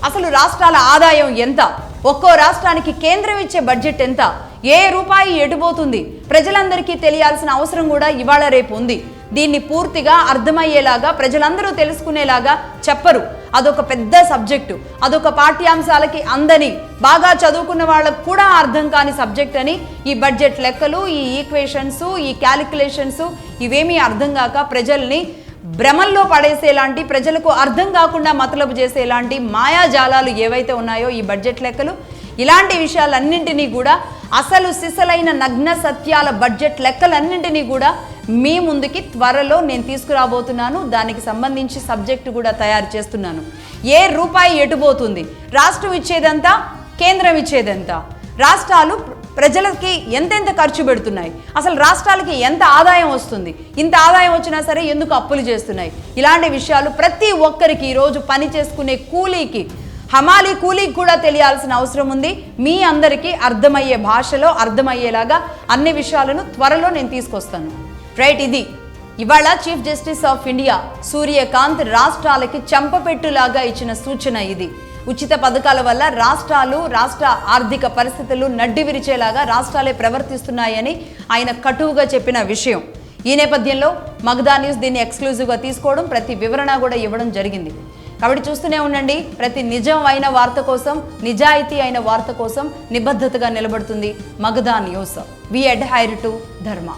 అసలు రాష్ట్రాల ఆదాయం ఎంత, ఒక్కో రాష్ట్రానికి కేంద్రం ఇచ్చే బడ్జెట్ ఎంత, ఏ రూపాయి ఎటుపోతుంది ప్రజలందరికీ తెలియాల్సిన అవసరం కూడా ఇవాళ రేపు ఉంది. దీన్ని పూర్తిగా అర్థమయ్యేలాగా ప్రజలందరూ తెలుసుకునేలాగా చెప్పరు. అదొక పెద్ద సబ్జెక్టు, అదొక పాఠ్యాంశాలకి అందని, బాగా చదువుకున్న వాళ్ళకు కూడా అర్థం కాని సబ్జెక్ట్ అని ఈ బడ్జెట్ లెక్కలు, ఈ ఈక్వేషన్స్, ఈ క్యాలిక్యులేషన్స్ ఇవేమీ అర్థం కాక ప్రజల్ని భ్రమల్లో పడేసేలాంటి, ప్రజలకు అర్థం కాకుండా మతలబు చేసేలాంటి మాయాజాలాలు ఏవైతే ఉన్నాయో ఈ బడ్జెట్ లెక్కలు, ఇలాంటి విషయాలన్నింటినీ కూడా అసలు సిసలైన నగ్న సత్యాల బడ్జెట్ లెక్కలన్నింటినీ కూడా మీ ముందుకి త్వరలో నేను తీసుకురాబోతున్నాను. దానికి సంబంధించి సబ్జెక్టు కూడా తయారు చేస్తున్నాను. ఏ రూపాయి ఎటుపోతుంది, రాష్ట్రం ఇచ్చేదంతా, కేంద్రం ఇచ్చేదంతా, రాష్ట్రాలు ప్రజలకి ఎంతెంత ఖర్చు పెడుతున్నాయి, అసలు రాష్ట్రాలకి ఎంత ఆదాయం వస్తుంది, ఇంత ఆదాయం వచ్చినా సరే ఎందుకు అప్పులు చేస్తున్నాయి, ఇలాంటి విషయాలు ప్రతి ఒక్కరికి ఈరోజు పని చేసుకునే కూలీకి, హమాలీ కూలీకి కూడా తెలియాల్సిన అవసరం ఉంది. మీ అందరికీ అర్థమయ్యే భాషలో అర్థమయ్యేలాగా అన్ని విషయాలను త్వరలో నేను తీసుకొస్తాను. రైట్, ఇది ఇవాళ chief justice of India Surya Kant రాష్ట్రాలకి చెంపపెట్టులాగా ఇచ్చిన సూచన ఇది. ఉచిత పథకాల వల్ల రాష్ట్రాలు, రాష్ట్ర ఆర్థిక పరిస్థితులు నడ్డి విరిచేలాగా రాష్ట్రాలే ప్రవర్తిస్తున్నాయని ఆయన కటువుగా చెప్పిన విషయం. ఈ నేపథ్యంలో మగధా న్యూస్ దీన్ని ఎక్స్క్లూజివ్గా తీసుకోవడం, ప్రతి వివరణ కూడా ఇవ్వడం జరిగింది. కాబట్టి చూస్తూనే ఉండండి. ప్రతి నిజం అయిన వార్త కోసం, నిజాయితీ అయిన వార్త కోసం నిబద్ధతగా నిలబడుతుంది మగధా న్యూస్. వి అడ్హైర్ టు ధర్మ.